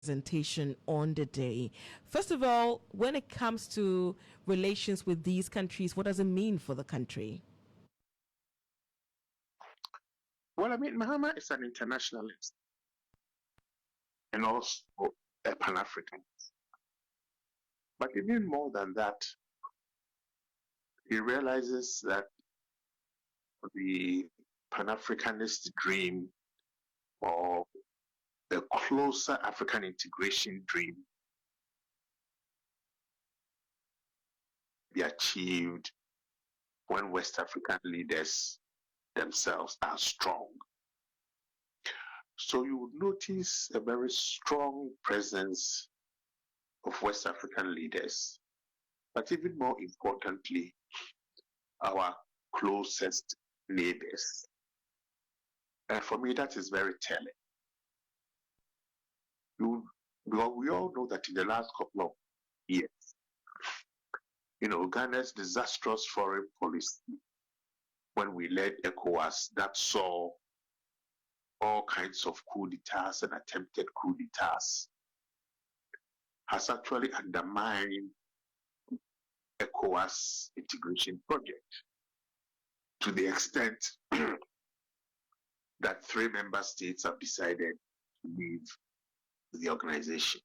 presentation on the day. First of all, when it comes to relations with these countries, what does it mean for the country? Well, I mean, Mahama is an internationalist and also a Pan African. But even more than that, he realizes that the Pan Africanist dream or the closer African integration dream be achieved when West African leaders themselves are strong. So you would notice a very strong presence of West African leaders, but even more importantly, our closest neighbors. And for me, that is very telling. Because we all know that in the last couple of years, Ghana's disastrous foreign policy, when we led ECOWAS, that saw all kinds of coup d'etats and attempted coup d'etats, has actually undermined ECOWAS integration project to the extent that 3 member states have decided to leave the organization.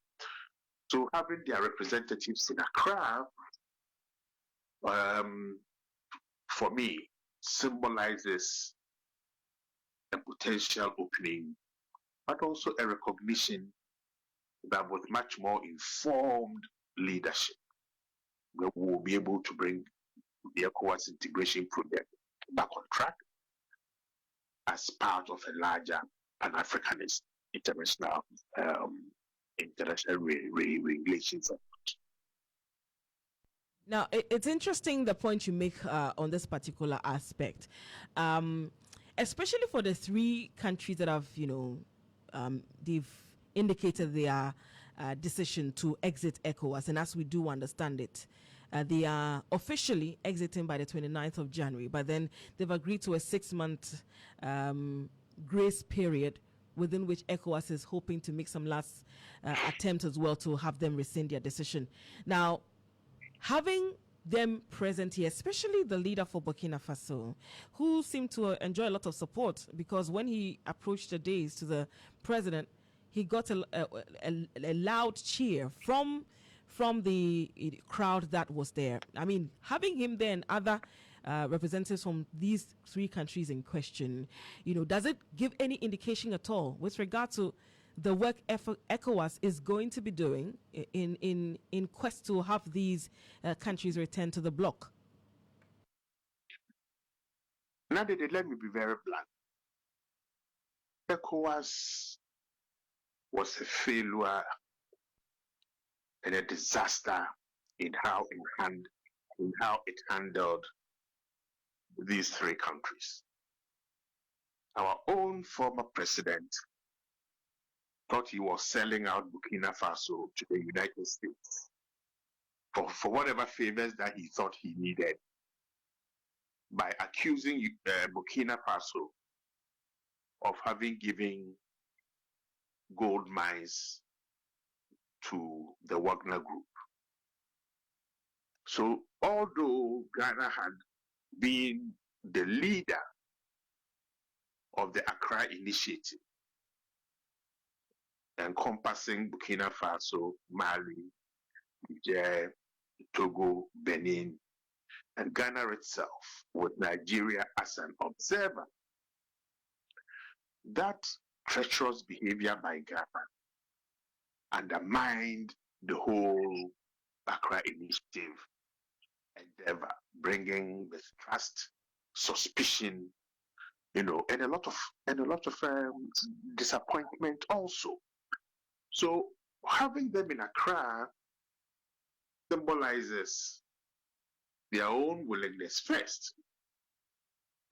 So having their representatives in Accra, for me, symbolizes a potential opening, but also a recognition that with much more informed leadership, we will be able to bring the ECOWAS integration project back on track as part of a larger Pan-Africanist international relations. Now, it's interesting the point you make on this particular aspect, especially for the 3 countries that have, they've indicated their decision to exit ECOWAS. And as we do understand it, they are officially exiting by the 29th of January, but then they've agreed to a 6-month grace period within which ECOWAS is hoping to make some last attempt as well to have them rescind their decision. Now, having them present here, especially the leader for Burkina Faso, who seemed to enjoy a lot of support, because when he approached the days to the president, he got a loud cheer from the crowd that was there. I mean, having him there and other representatives from these 3 countries in question, does it give any indication at all with regard to the work ECOWAS is going to be doing in quest to have these countries return to the bloc? Now, let me be very blunt. ECOWAS was a failure and a disaster in how it handled these 3 countries. Our own former president thought he was selling out Burkina Faso to the United States for whatever favors that he thought he needed, by accusing Burkina Faso of having given gold mines to the Wagner Group. So although Ghana had been the leader of the Accra Initiative, encompassing Burkina Faso, Mali, Niger, Togo, Benin, and Ghana itself, with Nigeria as an observer, that treacherous behavior by Ghana undermined the whole Accra Initiative endeavor, bringing mistrust, suspicion, and a lot of disappointment also. So having them in Accra symbolizes their own willingness first,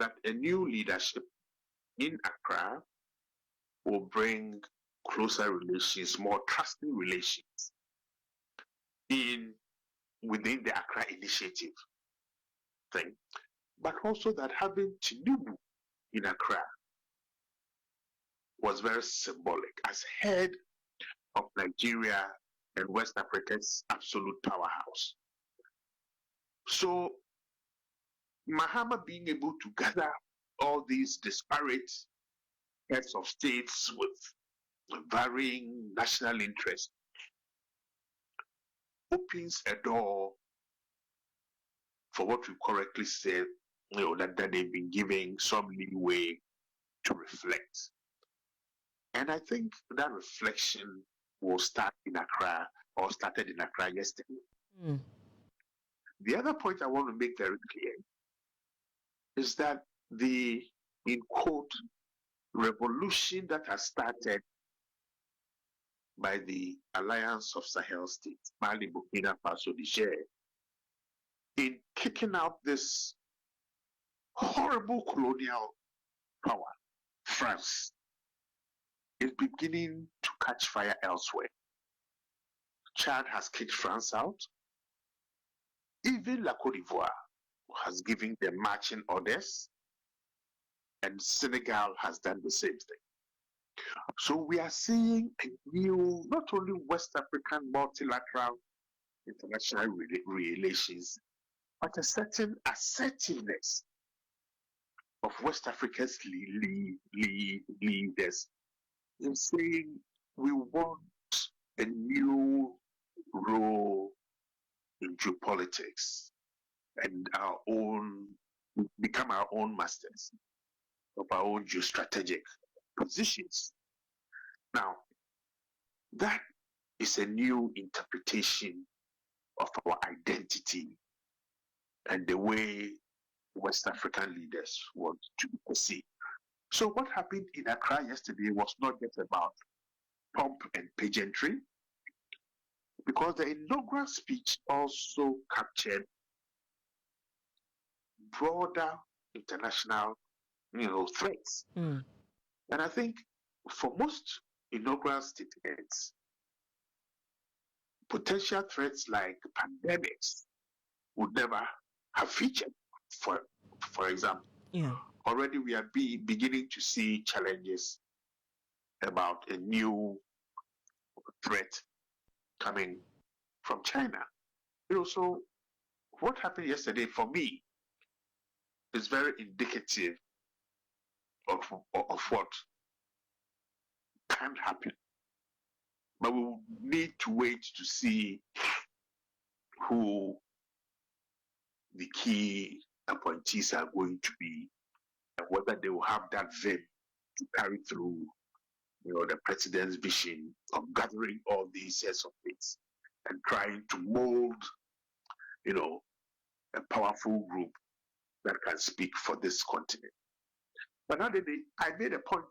that a new leadership in Accra will bring closer relations, more trusting relations within the Accra Initiative thing. But also that having Tinubu in Accra was very symbolic as head of Nigeria and West Africa's absolute powerhouse. So Mahama being able to gather all these disparate heads of states with varying national interests opens a door for what we correctly said, that they've been giving some leeway to reflect. And I think that reflection will start in Accra, or started in Accra yesterday. Mm. The other point I want to make very clear is that the, in quote, revolution that has started by the Alliance of Sahel States, Mali, Burkina Faso, Niger, in kicking out this horrible colonial power, France, is beginning to catch fire elsewhere. Chad has kicked France out. Even La Cote d'Ivoire has given them marching orders, and Senegal has done the same thing. So we are seeing a new, not only West African multilateral international relations, but a certain assertiveness of West Africa's leaders in saying we want a new role in geopolitics and our own, become our own masters of our own geostrategic positions. Now, that is a new interpretation of our identity and the way West African leaders want to be perceived. So what happened in Accra yesterday was not just about pomp and pageantry, because the inaugural speech also captured broader international, threats. Mm. And I think for most inaugural statements, potential threats like pandemics would never have featured. For example, Yeah. already we are beginning to see challenges about a new threat coming from China. So what happened yesterday for me is very indicative of what can happen. But we will need to wait to see who the key appointees are going to be, and whether they will have that vim to carry through, the president's vision of gathering all these sets of things and trying to mold, a powerful group that can speak for this continent. But now that I made a point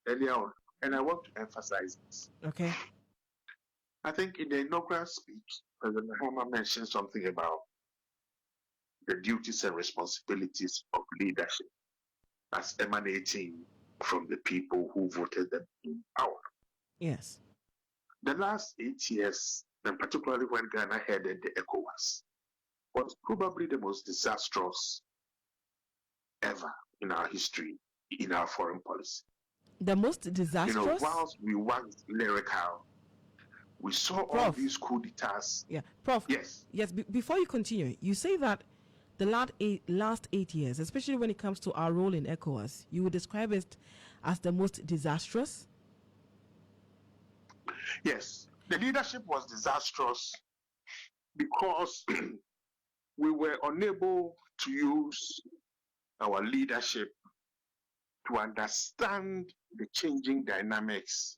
earlier on, and I want to emphasize this. Okay. I think in the inaugural speech, President Mahama mentioned something about the duties and responsibilities of leadership as emanating from the people who voted them in power. Yes. The last 8 years, and particularly when Ghana headed the ECOWAS, was probably the most disastrous ever in our history, in our foreign policy. The most disastrous? Whilst we waxed lyrical, we saw Prof. all these coup d'etats. Yeah. Prof. Yes. Yes, before you continue, you say that the last 8 years, especially when it comes to our role in ECOWAS, you would describe it as the most disastrous? Yes. The leadership was disastrous because we were unable to use our leadership to understand the changing dynamics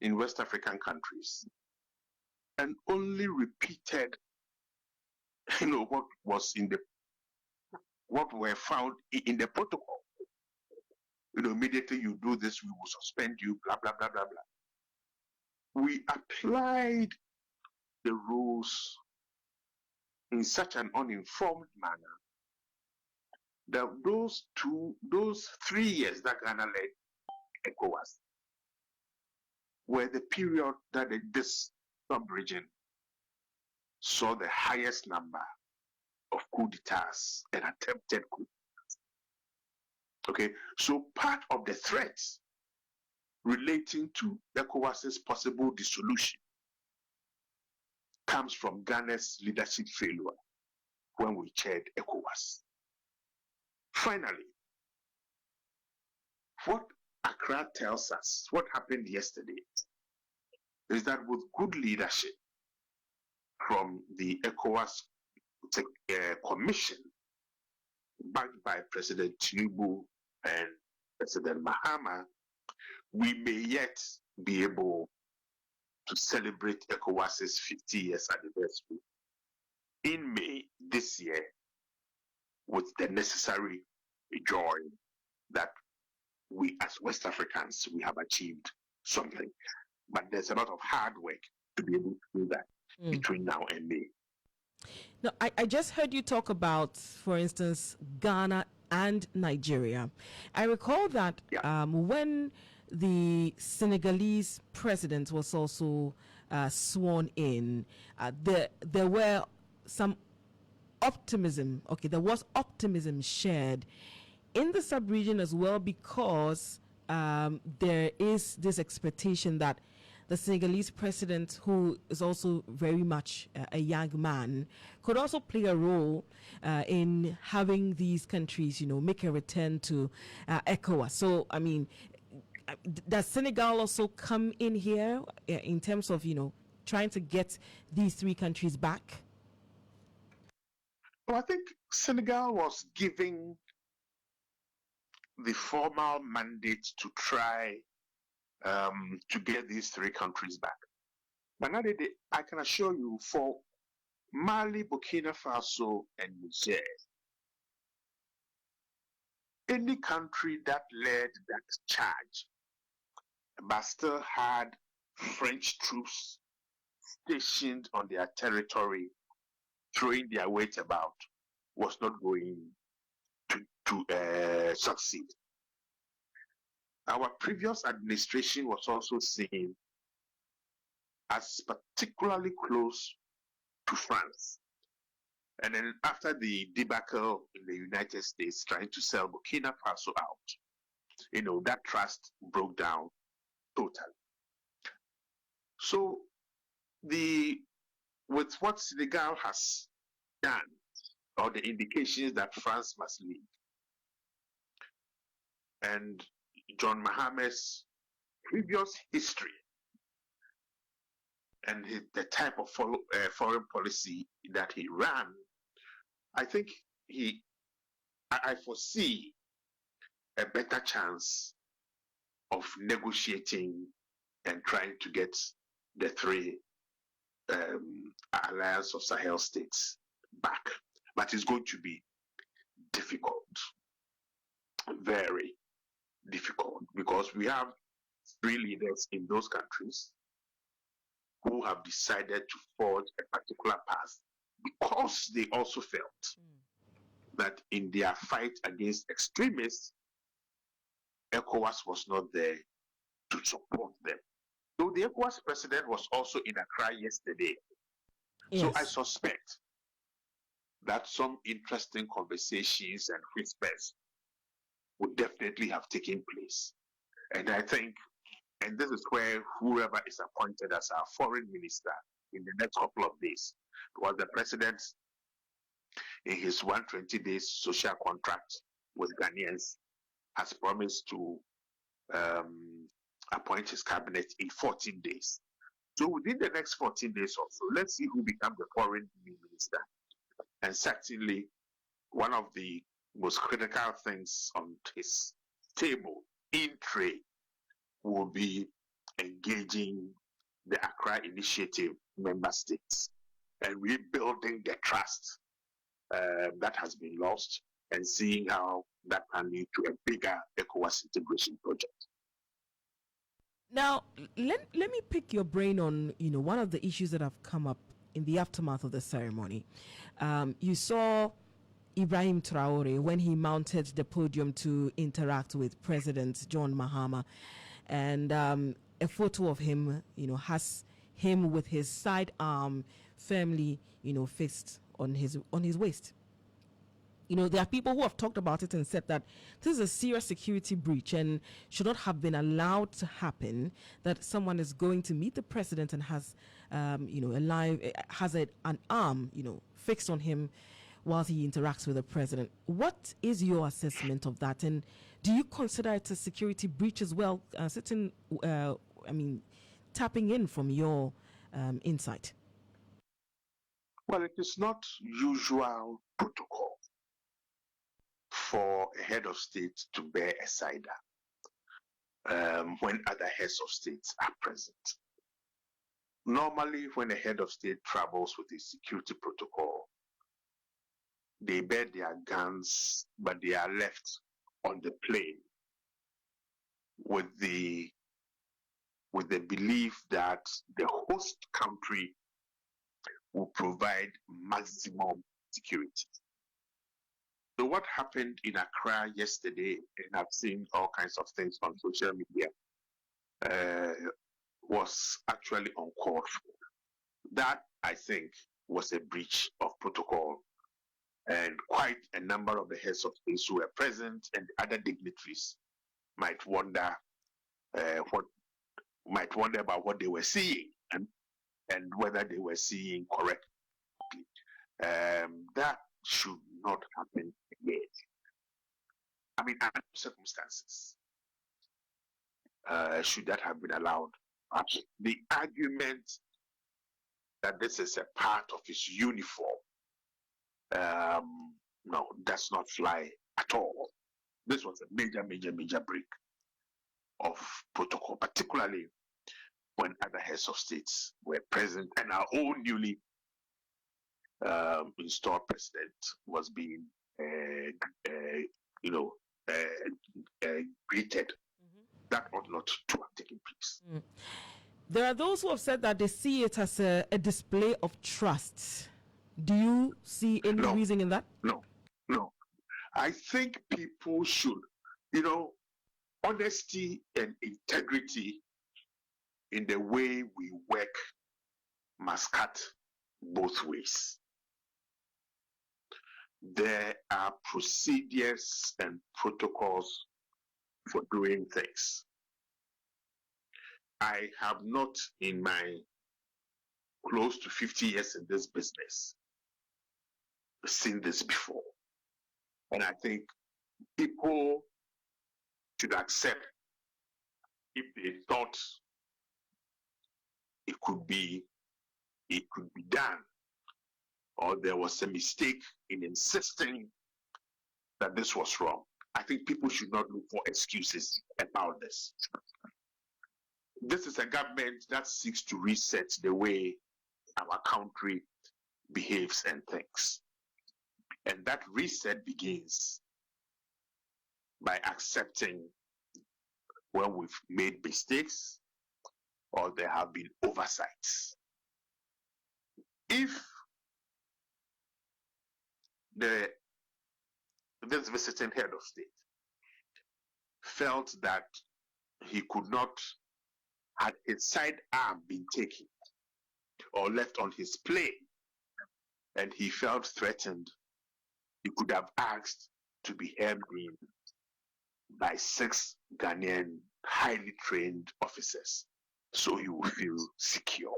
in West African countries, and only repeated, what were found in the protocol. Immediately you do this, we will suspend you, blah, blah, blah, blah, blah. We applied the rules in such an uninformed manner that those 3 years that Ghana led ECOWAS were the period that this sub-region saw the highest number of coup d'etats and attempted coup. Okay, so part of the threats relating to ECOWAS's possible dissolution comes from Ghana's leadership failure when we chaired ECOWAS. Finally, what Accra tells us, what happened yesterday, is that with good leadership from the ECOWAS Commission, backed by President Tinubu and President Mahama, we may yet be able to celebrate ECOWAS's 50 years anniversary in May this year with the necessary joy that we as West Africans, we have achieved something. But there's a lot of hard work to be able to do that between now and May. Now, I just heard you talk about, for instance, Ghana and Nigeria. I recall that when the Senegalese president was also sworn in, there were some optimism. Okay, there was optimism shared in the sub-region as well, because there is this expectation that the Senegalese president, who is also very much a young man, could also play a role in having these countries, make a return to ECOWAS. So, I mean, does Senegal also come in here in terms of, trying to get these three countries back? Well, I think Senegal was giving the formal mandate to try to get these three countries back. But now I can assure you, for Mali, Burkina Faso, and Niger, any country that led that charge but still had French troops stationed on their territory throwing their weight about was not going to succeed. Our previous administration was also seen as particularly close to France. And then after the debacle in the United States trying to sell Burkina Faso out, that trust broke down totally. So with what Senegal has done, or the indications that France must leave, and John Mahama's previous history and the type of foreign policy that he ran, I think I foresee a better chance of negotiating and trying to get the three Alliance of Sahel states back. But it's going to be difficult, very difficult, because we have three leaders in those countries who have decided to forge a particular path because they also felt that in their fight against extremists, ECOWAS was not there to support them. So the ECOWAS president was also in Accra yesterday. Yes. So I suspect that some interesting conversations and whispers would definitely have taken place. And I think, and this is where whoever is appointed as our foreign minister in the next couple of days, because the president, in his 120 days social contract with Ghanaians, has promised to appoint his cabinet in 14 days. So within the next 14 days or so, let's see who becomes the foreign minister. And certainly, one of the most critical things on his table in trade will be engaging the Accra Initiative member states and rebuilding the trust that has been lost, and seeing how that can lead to a bigger ECOWAS integration project. Now, let me pick your brain on, one of the issues that have come up in the aftermath of the ceremony. You saw Ibrahim Traore when he mounted the podium to interact with President John Mahama, and a photo of him, has him with his sidearm firmly, fixed on his waist. there are people who have talked about it and said that this is a serious security breach and should not have been allowed to happen, that someone is going to meet the president and has, an arm, fixed on him while he interacts with the president. What is your assessment of that? And do you consider it a security breach as well, tapping in from your insight? Well, it is not usual protocol for a head of state to bear a cider when other heads of states are present. Normally, when a head of state travels with a security protocol, they bear their guns, but they are left on the plane with the belief that the host country will provide maximum security. So what happened in Accra yesterday, and I've seen all kinds of things on social media, was actually uncalled for. That, I think, was a breach of protocol, and quite a number of the heads of states who were present and the other dignitaries might wonder about what they were seeing and whether they were seeing correctly. That should not happen again. I mean, under circumstances, should that have been allowed? The argument that this is a part of his uniform, no, does not fly at all. This was a major break of protocol, particularly when other heads of states were present and our own newly installed president was being greeted. That ought not to have taken place. There are those who have said that they see it as a display of trust. Do you see any reason in that? No. I think people should, honesty and integrity in the way we work must cut both ways. There are procedures and protocols for doing things. I have not, in my close to 50 years in this business, seen this before. And I think people should accept, if they thought it could be done, or there was a mistake in insisting that this was wrong. I think people should not look for excuses about this. This is a government that seeks to reset the way our country behaves and thinks. And that reset begins by accepting when we've made mistakes or there have been oversights. If this visiting head of state felt that he could not, had his sidearm been taken or left on his plane, and he felt threatened, he could have asked to be hemmed in by 6 Ghanaian highly trained officers so he will feel secure.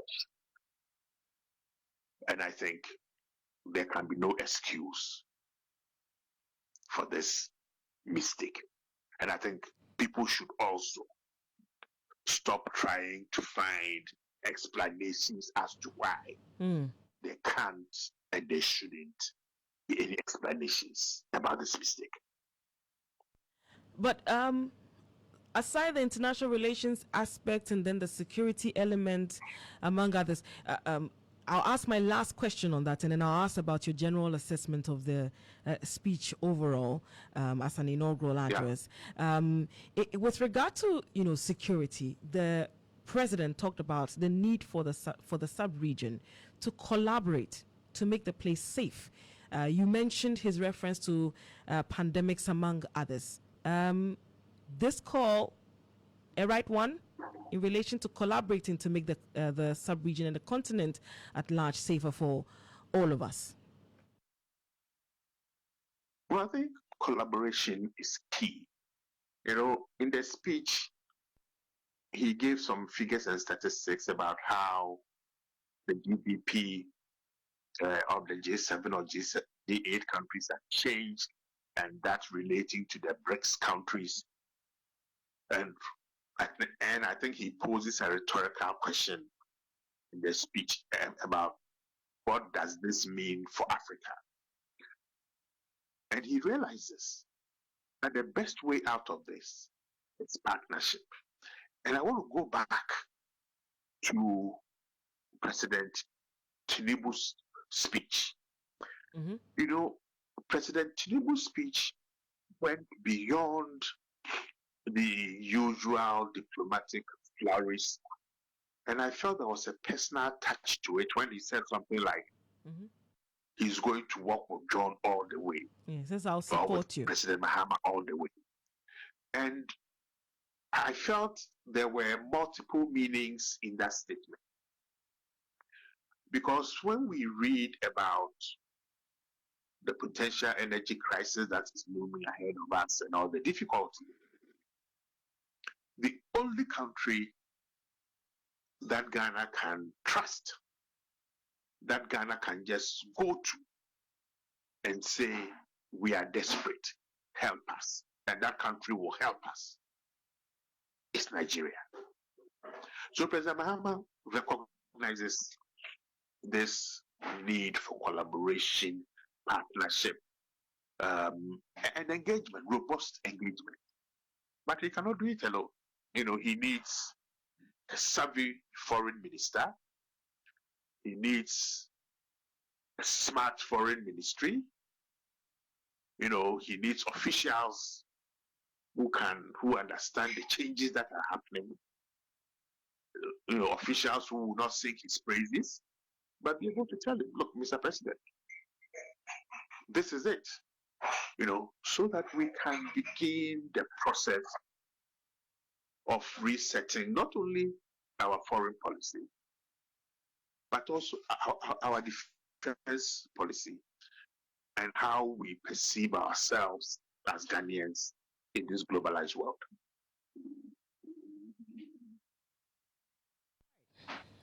And I think there can be no excuse for this mistake. And I think people should also stop trying to find explanations as to why there can't and there shouldn't be any explanations about this mistake. But aside the international relations aspect and then the security element, among others, I'll ask my last question on that, and then I'll ask about your general assessment of the speech overall as an inaugural address. With regard to security, the president talked about the need for the sub-region to collaborate to make the place safe. You mentioned his reference to pandemics, among others. This call a right one in relation to collaborating to make the sub-region and the continent at large safer for all of us? Well, I think collaboration is key. In the speech, he gave some figures and statistics about how the GDP of the G7 or G8 countries have changed, and that's relating to the BRICS countries. And at the end, I think he poses a rhetorical question in the speech about what does this mean for Africa? And he realizes that the best way out of this is partnership. And I want to go back to President Tinubu's speech. Mm-hmm. President Tinubu's speech went beyond the usual diplomatic flourish. And I felt there was a personal touch to it when he said something like, Mm-hmm. he's going to work with John all the way, Yeah, says I'll or with support you. President Mahama all the way. And I felt there were multiple meanings in that statement. Because when we read about the potential energy crisis that is looming ahead of us and all the difficulty, the only country that Ghana can trust, that Ghana can just go to and say, we are desperate, help us, and that country will help us, is Nigeria. So President Mahama recognizes this need for collaboration, partnership, and engagement, robust engagement. But he cannot do it alone. He needs a savvy foreign minister. He needs a smart foreign ministry. He needs officials who understand the changes that are happening. Officials who will not sing his praises, but be able to tell him, look, Mr. President, this is it. So that we can begin the process of resetting not only our foreign policy, but also our defense policy and how we perceive ourselves as Ghanaians in this globalized world.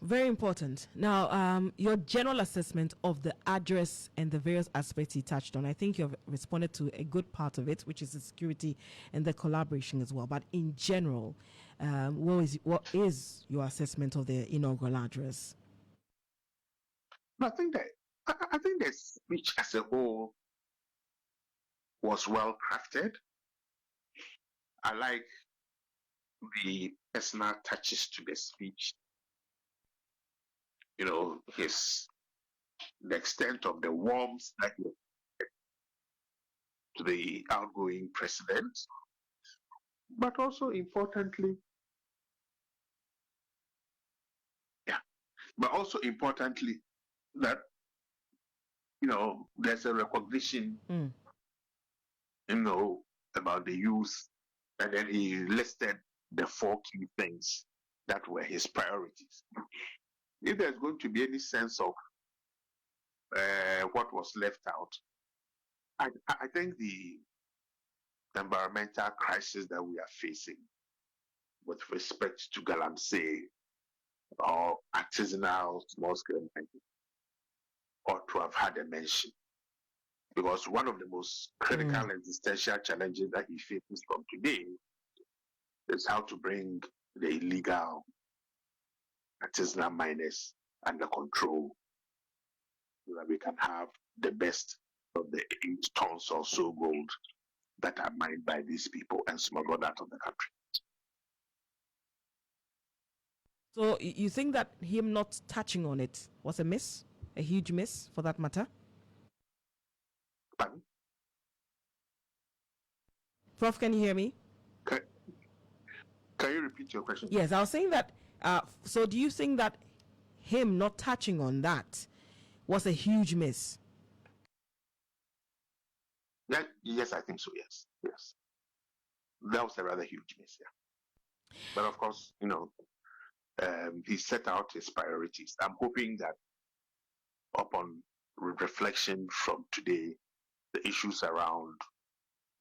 Very important. Now, your general assessment of the address and the various aspects he touched on, I think you've responded to a good part of it, which is the security and the collaboration as well. But in general, what is your assessment of the inaugural address? I think the speech as a whole was well crafted. I like the personal touches to the speech. The extent of the warmth that he to the outgoing president, but also importantly, yeah, but also importantly that there's a recognition, about the youth, and then he listed the 4 key things that were his priorities. If there's going to be any sense of what was left out, I think the environmental crisis that we are facing with respect to galamsey or artisanal small scale mining ought to have had a mention. Because one of the most critical existential challenges that he faces from today is how to bring the illegal artisanal miners under control so that we can have the best of the 8 tons or so gold that are mined by these people and smuggled out of the country. So you think that him not touching on it was a miss, a huge miss for that matter? Pardon? Prof, can you hear me? Can you repeat your question? Yes, I was saying that. So do you think that him not touching on that was a huge miss? Yeah, yes, I think so. Yes. That was a rather huge miss. Yeah. But of course, he set out his priorities. I'm hoping that upon reflection from today, the issues around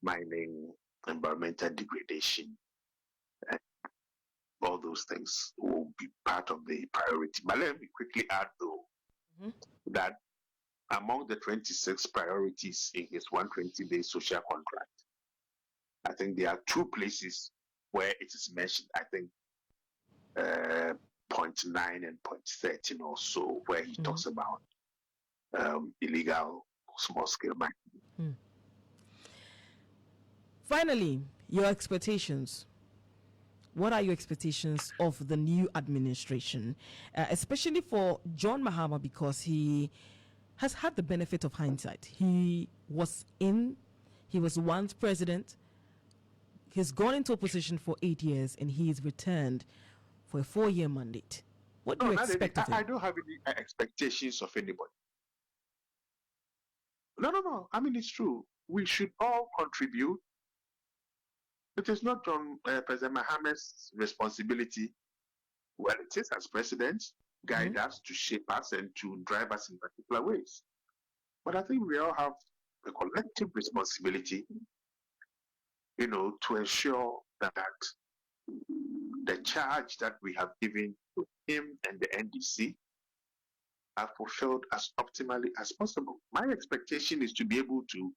mining, environmental degradation, and all those things will be part of the priority. But let me quickly add, though, that among the 26 priorities in his 120-day social contract, I think there are two places where it is mentioned. I think point 9 and point 13 or so, where he talks about illegal small-scale mining. Finally, your expectations. What are your expectations of the new administration, especially for John Mahama, because he has had the benefit of hindsight. He was once president. He's gone into opposition for 8 years, and he's returned for a 4-year mandate. What do you expect of him? I don't have any expectations of anybody. No. I mean, it's true. We should all contribute. It is not on President Mahama's responsibility. Well, it is as president, guide us, to shape us, and to drive us in particular ways. But I think we all have a collective responsibility, to ensure that the charge that we have given to him and the NDC are fulfilled as optimally as possible. My expectation is to be able to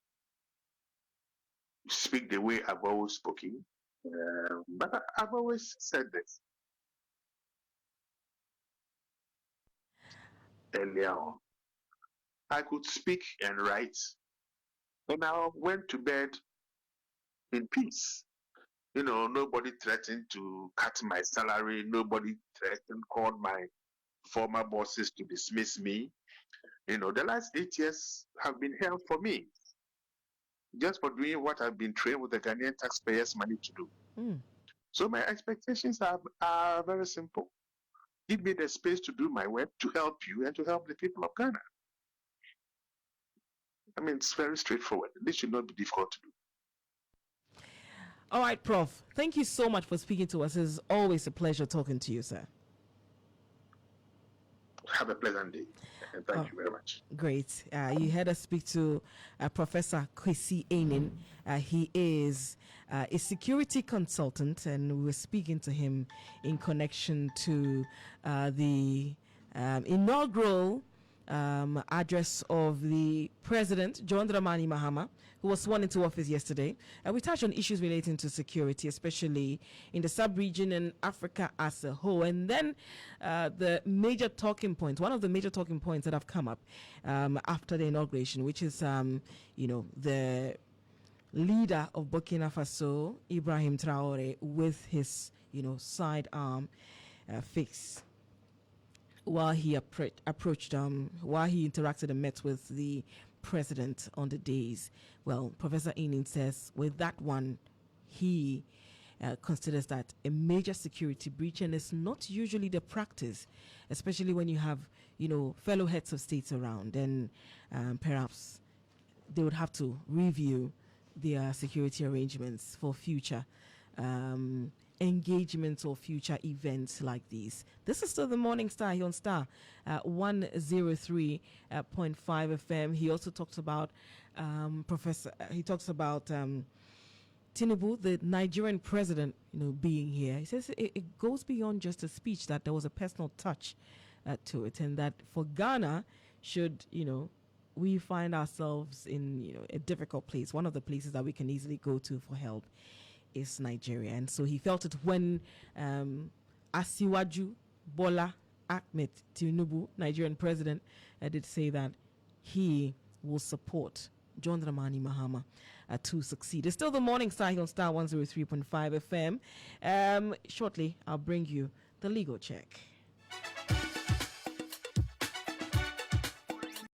speak the way I've always spoken. But I've always said this earlier on. I could speak and write, and I went to bed in peace. Nobody threatened to cut my salary. Nobody called my former bosses to dismiss me. The last 8 years have been hell for me, just for doing what I've been trained with the Ghanaian taxpayers' money to do. So my expectations are very simple. Give me the space to do my work, to help you, and to help the people of Ghana. I mean, it's very straightforward. This should not be difficult to do. All right, Prof. Thank you so much for speaking to us. It's always a pleasure talking to you, sir. Have a pleasant day, and thank you very much. Great. You heard us speak to Professor Kwesi Ainin. He is a security consultant, and we were speaking to him in connection to the inaugural address of the President, John Dramani Mahama, who was sworn into office yesterday. We touched on issues relating to security, especially in the sub-region and Africa as a whole. And then the major talking points, one of the major talking points that have come up after the inauguration, which is, the leader of Burkina Faso, Ibrahim Traore, with his, sidearm fixed while he while he interacted and met with the president on the days. Well, Professor Ainin says with that one, he considers that a major security breach, and it's not usually the practice, especially when you have, fellow heads of states around, and perhaps they would have to review their security arrangements for future engagements or future events like these. This is still the Morning Star here on Star 103.5 FM. He also talks about Tinubu, the Nigerian president, being here. He says it goes beyond just a speech, that there was a personal touch to it, and that for Ghana, should we find ourselves in a difficult place, one of the places that we can easily go to for help is Nigeria. And so he felt it when Asiwaju Bola Ahmed Tinubu, Nigerian president, did say that he will support John Dramani Mahama to succeed. It's still the Morning Star here on Star 103.5 FM. Shortly, I'll bring you the legal check.